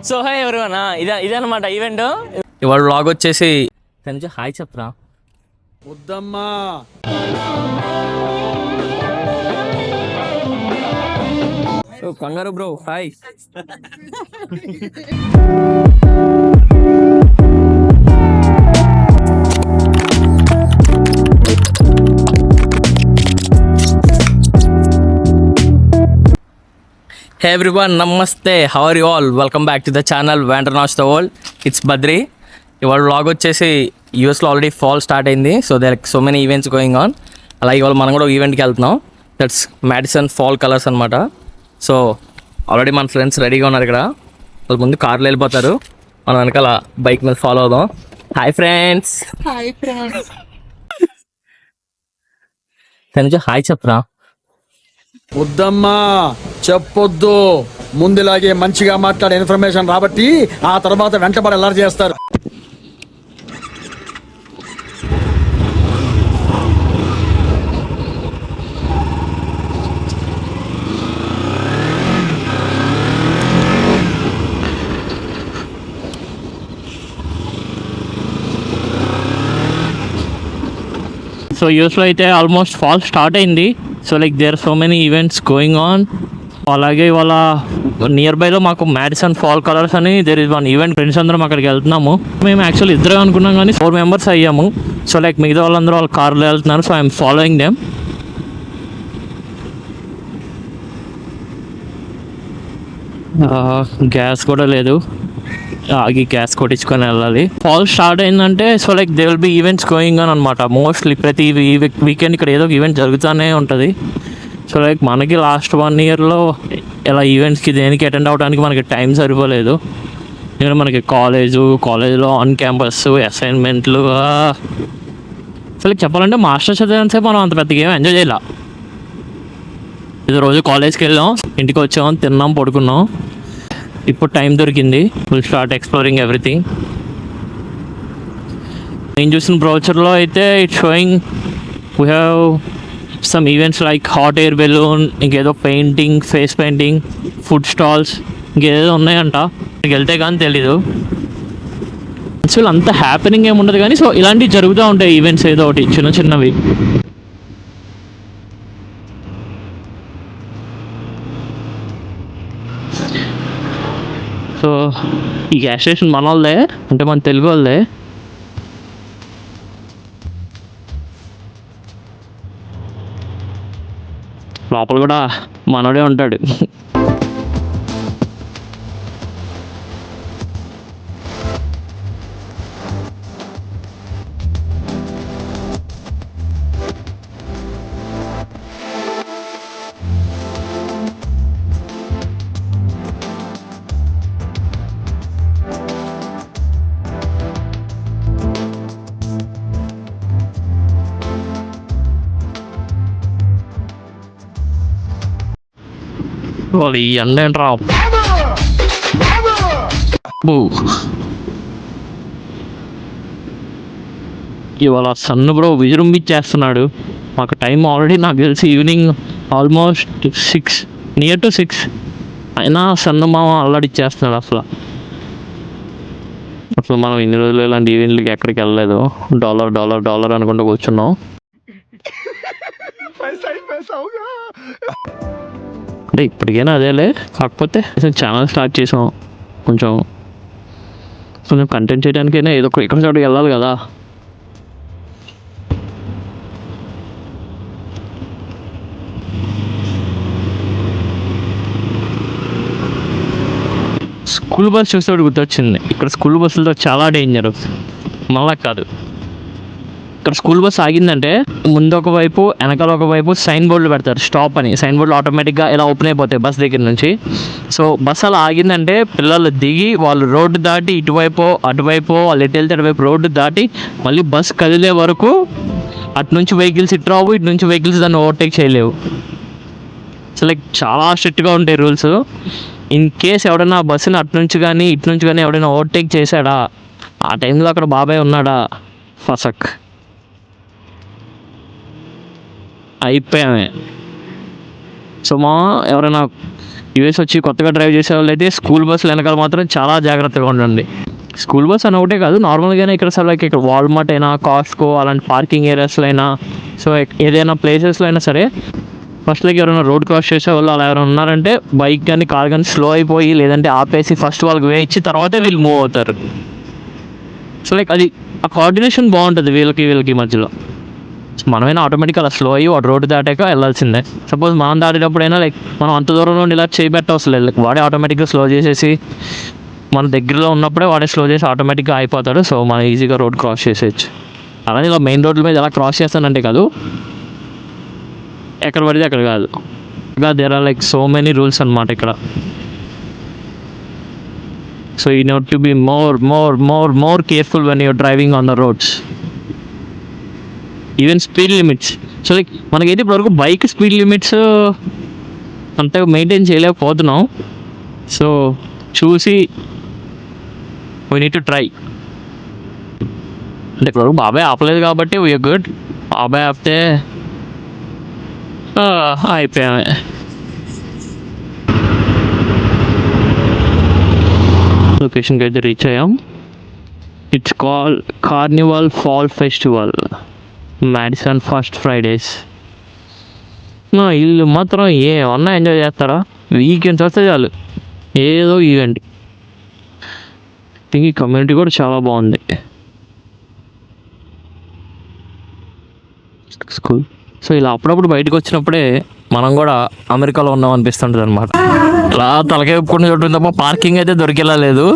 So hi everyone, ఇదనమాట event. ఇవాళ vlog వచ్చేసి నుంచి హాయ్ చెప్పరా. వద్దమ్మా కంగారు bro hi. Hey everyone, namaste, how are you all? Welcome back to the channel Vandernash the World. It's Badri. ఇవాళ vlog వచ్చేసి యూఎస్లో ఆల్రెడీ ఫాల్ స్టార్ట్ అయింది. So there so many events going on. అలాగే ఇవాళ మనం కూడా ఈవెంట్కి వెళ్తున్నాం. దట్స్ మ్యాడిసన్ ఫాల్ కలర్స్ అనమాట. సో ఆల్రెడీ మన ఫ్రెండ్స్ రెడీగా ఉన్నారు ఇక్కడ. వాళ్ళ ముందు కార్లో వెళ్ళిపోతారు, మనం వెనకాల బైక్ మీద ఫాలో అవుదాం. Hi friends. Hi friends. Tanuja hi చెప్పరా. వద్దమ్మా చెప్పొద్దు. ముందులాగే మంచిగా మాట్లాడే ఇన్ఫర్మేషన్ రాబట్టి ఆ తర్వాత వెంటబడి అల్లరి చేస్తారు. సో యూఎస్లో అయితే ఆల్మోస్ట్ ఫాల్ స్టార్ట్ అయింది. So like there so many events going on. అలాగే ఇవాళ నియర్ బైలో మాకు మ్యాడిసన్ ఫాల్ కలర్స్ అని there is one event. Friends అందరం అక్కడికి వెళ్తున్నాము. మేము యాక్చువల్లీ ఇద్దరే అనుకున్నాం కానీ 4 మెంబర్స్ అయ్యాము. సో లైక్ మిగతా వాళ్ళందరూ వాళ్ళ కార్లో వెళ్తున్నారు. So I'm following them. Gas కూడా లేదు, ఆగి గ్యాస్ కొట్టించుకొని వెళ్ళాలి. ఫాల్ స్టార్ట్ అయిందంటే so like they will be events going on అనమాట. మోస్ట్లీ ప్రతి వీకెండ్ ఇక్కడ ఏదో ఒక ఈవెంట్ జరుగుతూనే ఉంటుంది. సో లైక్ మనకి లాస్ట్ 1 ఇయర్లో ఇలా ఈవెంట్స్కి దేనికి అటెండ్ అవ్వడానికి మనకి టైం సరిపోలేదు. ఎందుకంటే మనకి కాలేజ్లో ఆన్ క్యాంపస్ అసైన్మెంట్లు. సో లైక్ చెప్పాలంటే మాస్టర్స్ చదివేసేపు మనం అంత పెద్దగా ఏమో ఎంజాయ్ చేయాల. ఇది రోజు కాలేజ్కి వెళ్ళాం, ఇంటికి వచ్చాం, తిన్నాం, పడుకున్నాం. ఇప్పుడు టైం దొరికింది, విల్ స్టార్ట్ ఎక్స్ప్లోరింగ్ ఎవ్రీథింగ్. నేను చూసిన బ్రౌచర్లో అయితే it's showing we have some events like hot air balloon, ఇంకేదో painting, face painting, food stalls, ఇంకేదో ఉన్నాయంట. మీకు వెళ్తే కానీ తెలీదు. యాక్చువల్ అంత హ్యాపెనింగ్ ఏమి ఉండదు కానీ సో ఇలాంటివి జరుగుతూ ఉంటాయి ఈవెంట్స్ ఏదో ఒకటి చిన్న చిన్నవి. సో ఈ గ్యాస్ స్టేషన్ మన వాళ్ళదే, అంటే మన తెలుగు వాళ్ళదే. లోపల కూడా మనోడే ఉంటాడు. వాళ్ళు ఈ ఎండ ఏంట్రా. ఇవాళ సన్ను బ్రో విజృంభించేస్తున్నాడు. మాకు టైం ఆల్రెడీ నాకు తెలిసి ఈవినింగ్ ఆల్మోస్ట్ 6, నియర్ టు 6 అయినా సన్ను మామ అల్లాడిచ్చేస్తున్నాడు. అసలు మనం ఇన్ని రోజులు ఇలాంటి ఈవెంట్లకి ఎక్కడికి వెళ్ళలేదు. డాలర్ అనుకుంటూ కూర్చున్నాం. అంటే ఇప్పటికైనా అదేలే, కాకపోతే ఛానల్ స్టార్ట్ చేసాం. కొంచెం కంటెంట్ చేయడానికైనా ఏదో ఎక్కడ చోటుకి వెళ్ళాలి కదా. స్కూల్ బస్ చూస్తే గుర్తొచ్చింది. ఇక్కడ స్కూల్ బస్సులతో చాలా డేంజర్. మళ్ళా కాదు, ఇక్కడ స్కూల్ బస్ ఆగిందంటే ముందు ఒకవైపు వెనకాల ఒకవైపు సైన్ బోర్డులు పెడతారు, స్టాప్ అని. సైన్ బోర్డులు ఆటోమేటిక్గా ఇలా ఓపెన్ అయిపోతాయి బస్ దగ్గర నుంచి. సో బస్ అలా ఆగిందంటే పిల్లలు దిగి వాళ్ళు రోడ్డు దాటి ఇటువైపు అటువైపు వాళ్ళు ఎటు వెళ్తే అటువైపు రోడ్డు దాటి మళ్ళీ బస్ కదిలే వరకు అటు నుంచి వెహికల్స్ ఇటు రావు, ఇటు నుంచి వెహికల్స్ దాన్ని ఓవర్టేక్ చేయలేవు. సో లైక్ చాలా స్ట్రిక్ట్గా ఉంటాయి రూల్స్. ఇన్ కేస్ ఎవడైనా బస్సుని అటు నుంచి కానీ ఇటు నుంచి కానీ ఎవడైనా ఓవర్టేక్ చేశాడా, ఆ టైంలో అక్కడ బాబాయ్ ఉన్నాడా, ఫసక్ అయిపోయామే. సో మా ఎవరైనా యూఎస్ వచ్చి కొత్తగా డ్రైవ్ చేసే వాళ్ళు అయితే స్కూల్ బస్సులు వెనకాల మాత్రం చాలా జాగ్రత్తగా ఉండండి. స్కూల్ బస్ అని ఒకటే కాదు, నార్మల్గానే ఇక్కడ అసలు లైక్ ఇక్కడ వాల్మార్ట్ అయినా, కాస్ట్కో అలాంటి పార్కింగ్ ఏరియాస్లో అయినా, సో ఏదైనా ప్లేసెస్లో అయినా సరే ఫస్ట్ లైక్ ఎవరైనా రోడ్ క్రాస్ చేసే వాళ్ళు అలా ఎవరైనా ఉన్నారంటే బైక్ కానీ కార్ కానీ స్లో అయిపోయి లేదంటే ఆపేసి ఫస్ట్ వాళ్ళకి వే ఇచ్చి తర్వాతే వీళ్ళు మూవ్ అవుతారు. సో లైక్ అది ఆ కోఆర్డినేషన్ బాగుంటుంది వీళ్ళకి మధ్యలో. మనమైనా ఆటోమేటిక్గా అలా స్లో అయ్యి వాడు రోడ్డు దాటాక వెళ్ళాల్సిందే. సపోజ్ మనం దాటేటప్పుడైనా లైక్ మనం అంత దూరంలో ఇలా చేయబెట్ట అవసరం లేదు, లైక్ వాడే ఆటోమేటిక్గా స్లో చేసేసి మన దగ్గరలో ఉన్నప్పుడే వాడే స్లో చేసి ఆటోమేటిక్గా అయిపోతాడు. సో మనం ఈజీగా రోడ్ క్రాస్ చేసేయచ్చు. అలానే ఇలా మెయిన్ రోడ్ల మీద ఎలా క్రాస్ చేస్తానంటే కాదు, ఎక్కడ పడితే అక్కడ కాదు, ఇంకా there are like so many rules అనమాట ఇక్కడ. So you need to be more careful when you're driving on the roads. Even speed limits. So like మనకైతే ఇప్పటివరకు బైక్ స్పీడ్ లిమిట్స్ అంతగా మెయింటైన్ చేయలేకపోతున్నాం. సో చూసి వీ నీడ్ టు ట్రై. అంటే ఇప్పటివరకు బాబాయ్ ఆపలేదు కాబట్టి వీఆర్ గుడ్. బాబాయ్ ఆపితే అయిపోయామే. లొకేషన్కి అయితే రీచ్ అయ్యాం. It's call carnival fall festival, Madison first Fridays. వీళ్ళు మాత్రం ఏమన్నా ఎంజాయ్ చేస్తారా? వీకెండ్స్ వస్తే చాలు ఏదో ఈవెంట్. ఈ కమ్యూనిటీ కూడా చాలా బాగుంది. స్కూల్. సో ఇలా అప్పుడప్పుడు బయటకు వచ్చినప్పుడే మనం కూడా అమెరికాలో ఉన్నాం అనిపిస్తుంటుంది అనమాట. అలా తలకాయ ఒప్పుకుని చోటు తప్ప పార్కింగ్ అయితే దొరికేలా లేదు.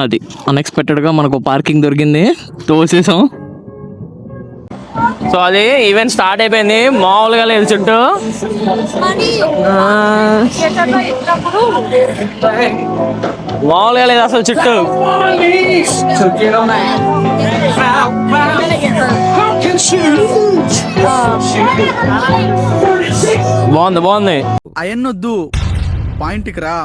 అది అన్ఎక్స్పెక్టెడ్గా మనకు పార్కింగ్ దొరికింది, తోసేసాం. సో అది ఈవెంట్ స్టార్ట్ అయిపోయింది, మామూలుగా లేదు చుట్టూ. మామూలుగా లేదు అసలు చుట్టూ. బాగుంది. అయన్నొద్దు, పాయింట్కి రా.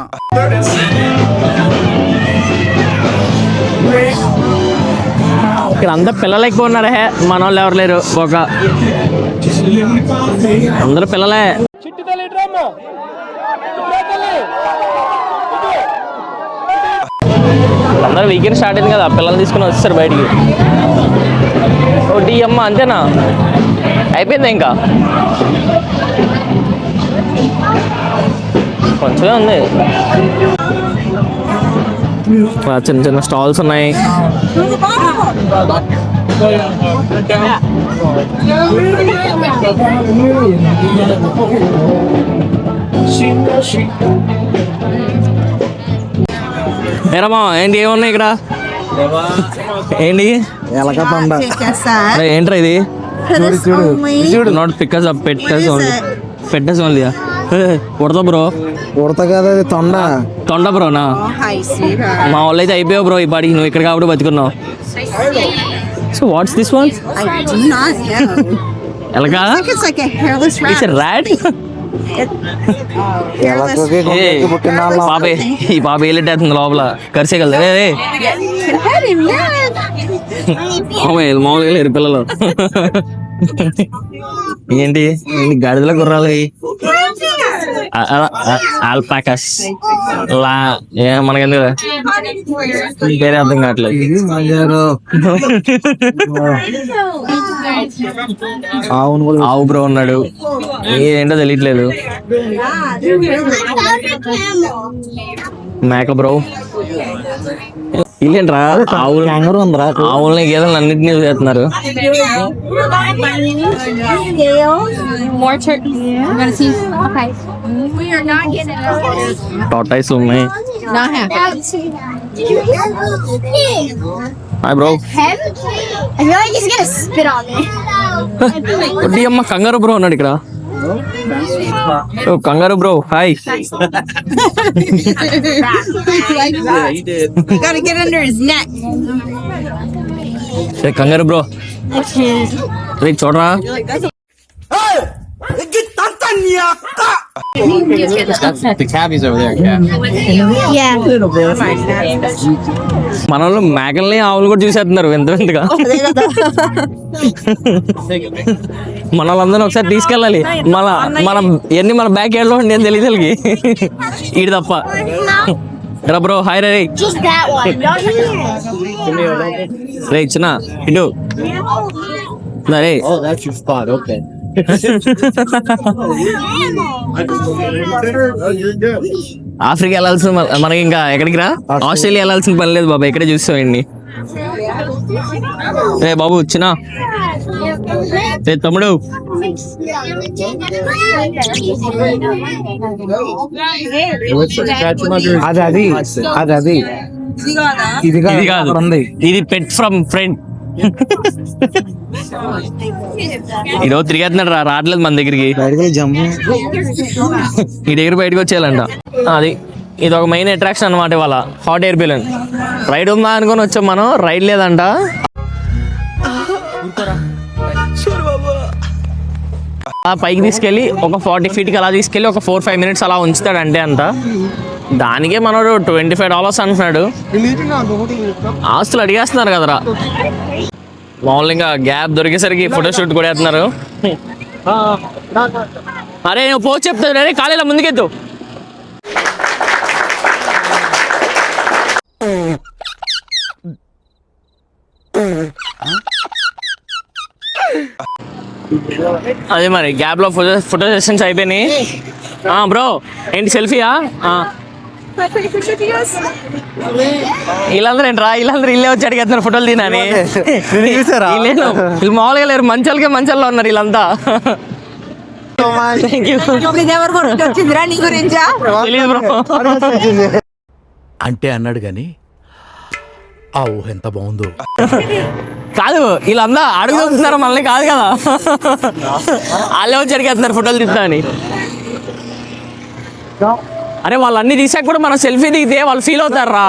ఇక్కడ అంతా పిల్లలు ఎక్కువ ఉన్నారే, మన వాళ్ళు ఎవరు లేరు. అందరూ పిల్లలే. అందరూ వీకెండ్ స్టార్ట్ అయింది కదా, పిల్లలు తీసుకుని వచ్చేసారు బయటికి. ఒకటి అమ్మ అంతేనా, అయిపోయిందా? ఇంకా కొంచెమే ఉంది. చిన్న చిన్న స్టాల్స్ ఉన్నాయి. ఏరమ్మా ఏంటి, ఏమున్నాయి ఇక్కడ? ఏంటి ఏంట్రా ఇది? చూడు, not పిక్కస్ up, పెట్టస్ only. Udatha bro, ఉడత కదా, తొండ బ్రోనా? మా వాళ్ళు అయితే అయిపోయావు బ్రో ఈ పాటికి, నువ్వు ఇక్కడ కాబట్టి బతుకున్నావు. So what's this one? ఎలాగా? It's rat. పాపే, ఈ పాప ఏలెట్టేస్తుంది లోపల, కరిసేయగలదు. మామూలుగా లేరు పిల్లలు. ఏంటి గాడిదల గుర్రాలు, ఆల్పాకాస్, మనకెందుకు పేరే అర్థం కావట్లేదు. ఆవు బ్రో ఉన్నాడు, ఏంటో తెలియట్లేదు. మేక బ్రో. ఇల్లేంట్రా ఆవుల్ని గేదెలను అన్నింటినీ చేస్తున్నారు. టాటాయిస్ ఉన్నాయి. Hi bro. అమ్మ కంగారు బ్రో ఉన్నాడు ఇక్కడ. కంగారు బ్రో హాయ్. కంగారు బ్రో చూడరా. The cabbies over there. Yeah. మన వాళ్ళు మేకల్ని ఆవులు కూడా చూసేస్తున్నారు వింత వింతగా. మన వాళ్ళందరూ ఒకసారి తీసుకెళ్ళాలి. మనం ఎన్ని మన బ్యాక్ యార్డ్లో ఉండి అని తెలియదు వాళ్ళకి. ఈడు తప్ప రా bro. Hi ray Just that one. రే ఇచ్చిన ఇటు రే. Oh, that's your spot. Okay. Africa వెళ్ళాల్సిన మనకి ఇంకా ఎక్కడికి రా, ఆస్ట్రేలియా వెళ్ళాల్సిన పని లేదు బాబా, ఇక్కడే చూస్తామండి. రే బాబు వచ్చినా రే తమ్ముడు. అది ఇది ఇది కాదు, ఇది పెట్ ఫ్రమ్ ఫ్రెండ్. ఈరోజు తిరిగేస్తున్నాడు రా, రావట్లేదు మన దగ్గరికి. ఈ దగ్గర బయటకు వచ్చేయాలంట. అది ఇది ఒక మెయిన్ అట్రాక్షన్ అనమాట ఇవాళ, హాట్ ఎయిర్ బెలూన్ రైడ్ ఉందా అనుకొని వచ్చాం మనం. రైడ్ లేదంట. పైకి తీసుకెళ్ళి ఒక 40 feetకి అలా తీసుకెళ్ళి ఒక 4-5 minutes అలా ఉంచుతాడు అంటే అంట. దానికే మనోడు $25 అంటున్నాడు. ఆస్తులు అడిగేస్తున్నారు కదరా. మామూలుగా గ్యాప్ దొరికేసరికి ఫోటోషూట్ కూడా వేస్తున్నారు. అరే నువ్వు పోస్ట్ చెప్తావు అరే, కాలేలా ముందుకెత్తు. అదే మరి గ్యాప్ లో ఫోటో సెషన్స్ అయిపోయినాయి. బ్రో ఏంటి సెల్ఫీయా? వీళ్ళందరూ ఏంట్రా, వీళ్ళందరూ ఇల్లే వచ్చి అడిగేస్తున్నారు ఫోటోలు తినని. వీళ్ళు మామూలుగా లేరు, మంచాలకే మంచాల్లో ఉన్నారు వీళ్ళంతా. తెలీదు బ్రో. అంటే అన్నాడు గాని ఆ ఊహ ఎంత బాగుందో. కాదు వీళ్ళంతా అడుగుతున్నారు మనల్ని కాదు కదా, వాళ్ళే వచ్చి అడిగేస్తున్నారు ఫోటోలు తింటాని. అరే వాళ్ళు అన్ని తీసాక కూడా మనం సెల్ఫీ దిగితే వాళ్ళు ఫీల్ అవుతారా.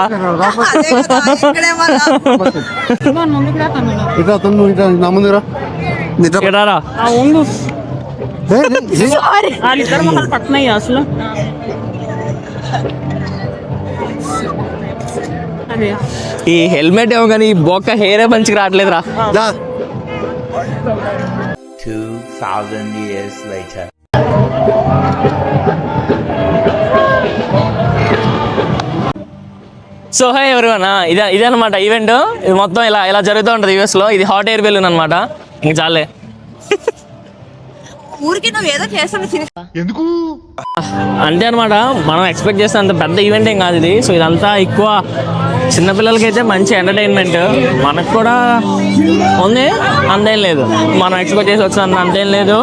ఈ హెల్మెట్ ఏమో కానీ బొక్క హెయిరే మంచిగా రావట్లేదురా. 2000 years later. So high everyone, ఇదనమాట ఈవెంట్. ఇది మొత్తం ఇలా జరుగుతూ ఉంటుంది యూఎస్లో. ఇది హాట్ ఎయిర్ బెలూన్ అనమాట. ఇంక చాలే. ఊరికి నువ్వు ఏదో చేస్తాను అంతే అనమాట. మనం ఎక్స్పెక్ట్ చేస్తే అంత పెద్ద ఈవెంట్ ఏం కాదు ఇది. సో ఇదంతా ఎక్కువ చిన్నపిల్లలకైతే మంచి ఎంటర్టైన్మెంట్. మనకు కూడా ఉంది, అంతేం లేదు. మనం ఎక్స్పెక్ట్ చేసి వచ్చినంత అంతేం లేదు.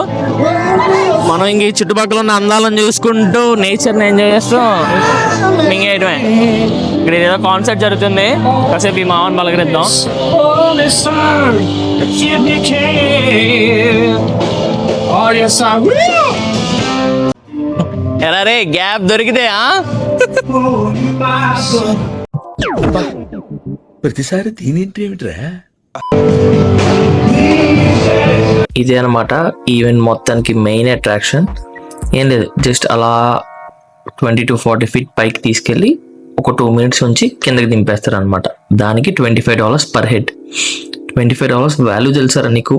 మనం ఇంక ఈ చుట్టుపక్కల ఉన్న అందాలను చూసుకుంటూ నేచర్ని ఎంజాయ్ చేస్తూ మింగేయటమే. ఇక్కడ ఏదో కాన్సర్ట్ జరుగుతుంది, కాసేపు ఈ మామని పలకరిద్దాం. ఎలా రే గ్యాప్ దొరికితే ప్రతిసారి దీనింటి ఏమిట్రా? ఇదే అనమాట ఈవెంట్ మొత్తానికి మెయిన్ అట్రాక్షన్. ఏం లేదు, జస్ట్ అలా 20 to 40 feet పైకి తీసుకెళ్ళి ఒక 2 minutes ఉంచి కిందకి దింపేస్తారు అనమాట. దానికి $25 per head. $25 వాల్యూ తెలుసారా నీకు?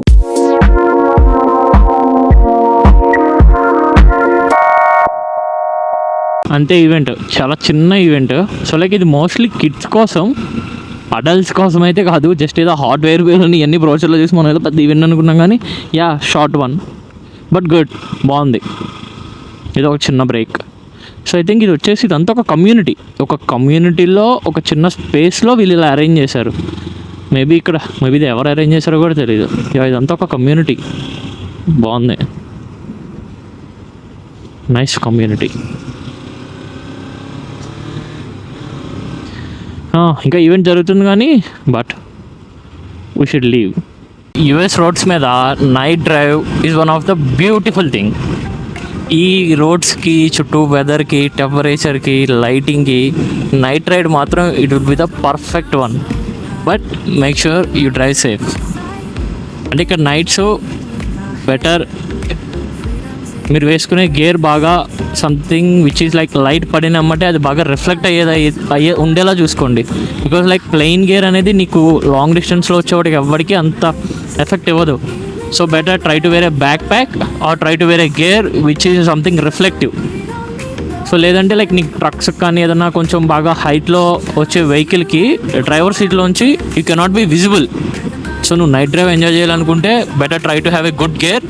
అంతే ఈవెంట్, చాలా చిన్న ఈవెంట్. సో లైక్ ఇది మోస్ట్లీ కిడ్స్ కోసం, అడల్ట్స్ కోసం అయితే కాదు. జస్ట్ ఏదో హాట్ ఎయిర్ బెలూన్ ఇవన్నీ బ్రోచర్లో చూసి మనం ఏదో పెద్ద ఈవెంట్ అనుకున్నాం కానీ yeah short one but good, బాగుంది. ఇది ఒక చిన్న బ్రేక్. సో ఐ థింక్ ఇది వచ్చేసి ఇదంతా ఒక కమ్యూనిటీలో ఒక చిన్న స్పేస్లో వీళ్ళు ఇలా అరేంజ్ చేశారు. మేబీ ఇది ఎవరు అరేంజ్ చేశారో కూడా తెలియదు. ఇదంతా ఒక కమ్యూనిటీ, బాగుంది, నైస్ కమ్యూనిటీ. ఇంకా ఈవెంట్ జరుగుతుంది కానీ but we should leave. US roads మీద night drive is one of the beautiful thing. ఈ రోడ్స్కి చుట్టూ వెదర్కి, టెంపరేచర్కి, లైటింగ్కి నైట్ రైడ్ మాత్రం it would be the perfect one. But make sure you drive safe. అంటే ఇక్కడ నైట్స్ బెటర్ మీరు వేసుకునే గేర్ బాగా something which is like light పడినమ్మంటే అది బాగా రిఫ్లెక్ట్ అయ్యే ఉండేలా చూసుకోండి. బికాజ్ లైక్ ప్లెయిన్ గేర్ అనేది నీకు లాంగ్ డిస్టెన్స్లో వచ్చేవాడికి ఎవరికి అంత ఎఫెక్ట్ ఇవ్వదు. So better try to wear a backpack or try to wear a gear which is something reflective. So లేదంటే లైక్ నీకు ట్రక్స్ కానీ ఏదన్నా కొంచెం బాగా హైట్లో వచ్చే వెహికల్కి డ్రైవర్ సీట్లోంచి you cannot be visible. So నువ్వు నైట్ డ్రైవ్ ఎంజాయ్ చేయాలనుకుంటే better try to have a good gear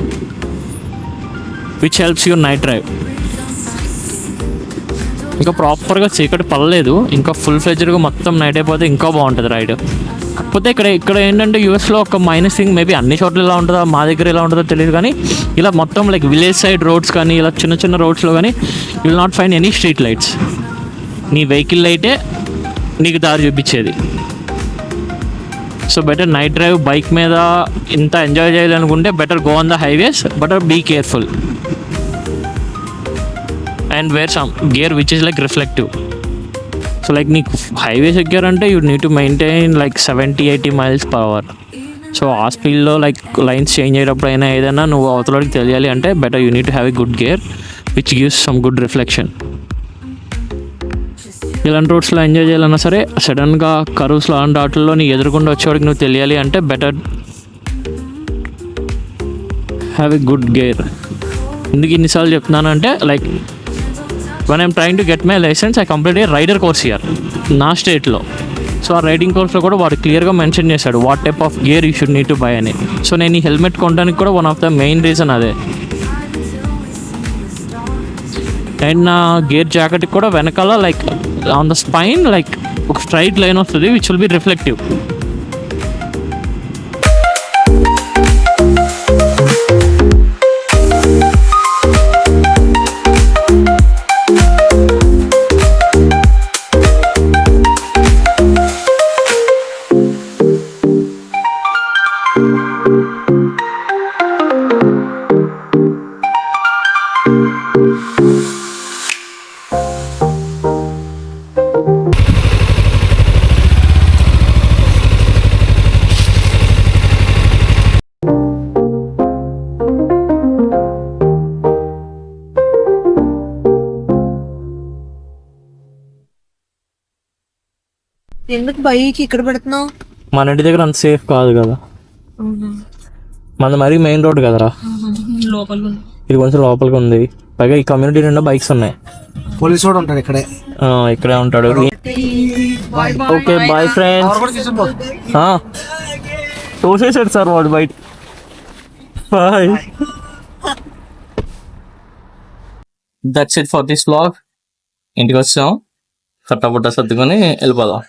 which helps your night drive. ఇంకా ప్రాపర్గా చీకటి పడలేదు, ఇంకా ఫుల్ ఫ్లెడ్జ్డ్గా మొత్తం నైట్ అయిపోతే ఇంకా బాగుంటుంది రైడ్. కాకపోతే ఇక్కడ ఏంటంటే యూఎస్లో ఒక మైనస్ థింగ్, మేబీ అన్ని చోట్ల ఇలా ఉంటుందో మా దగ్గర ఎలా ఉంటుందో తెలియదు, కానీ ఇలా మొత్తం లైక్ విలేజ్ సైడ్ రోడ్స్ కానీ ఇలా చిన్న చిన్న రోడ్స్లో కానీ you will not find any street lights. నీ వెహికల్ లైటే నీకు దారి చూపించేది. So better night drive bike మీద ఇంత ఎంజాయ్ చేయాలనుకుంటే better go on the highways, better be careful and wear some gear which is like reflective. So like నీకు highways ఎక్కారంటే you need to maintain like 70-80 mph. So ఆ స్పీడ్లో like lines change అయ్యేటప్పుడు అయినా ఏదైనా నువ్వు అవతలకి తెలియాలి అంటే better you need to have a good gear which gives some good reflection. ఇలాంటి రోడ్స్లో ఎంజాయ్ చేయాలన్నా సరే సడన్గా కర్వ్స్లో అలాంటి వాటిల్లో నీ ఎదురుకుండా వచ్చేవాడికి నువ్వు తెలియాలి అంటే better have a good gear. ఎందుకు ఇన్నిసార్లు చెప్తున్నానంటే like when I'm trying to get my license, I completed a rider course here నా స్టేట్లో. సో ఆ రైడింగ్ కోర్స్లో కూడా వాడు క్లియర్గా మెన్షన్ చేశాడు what type of gear you should need to buy అని. సో నేను ఈ హెల్మెట్ కొనడానికి కూడా one of the main reason అదే. అండ్ నా గేర్ జాకెట్కి కూడా వెనకాల like on the spine like ఒక స్ట్రైట్ లైన్ వస్తుంది విచ్ విల్ బి రిఫ్లెక్టివ్. ఎందుకు బైక్ ఇక్కడ పెడుతున్నావు? మన ఇంటి దగ్గర అంత సేఫ్ కాదు కదా, మన మరీ మెయిన్ రోడ్ కదరా, ఇది కొంచెం లోపలికి ఉంది. పైగా ఈ కమ్యూనిటీ నిండా బైక్స్ ఉన్నాయి. పోలీసు వాడు ఉంటాడు ఇక్కడే. ఇక్కడే ఉంటాడు. Okay bye friends. తోసేసాడు సార్ వాడు బయట. Bye. That's it for this vlog. ఇంటికి వచ్చాం, కట్టబుట్ట సర్దుకొని వెళ్ళిపోదాం.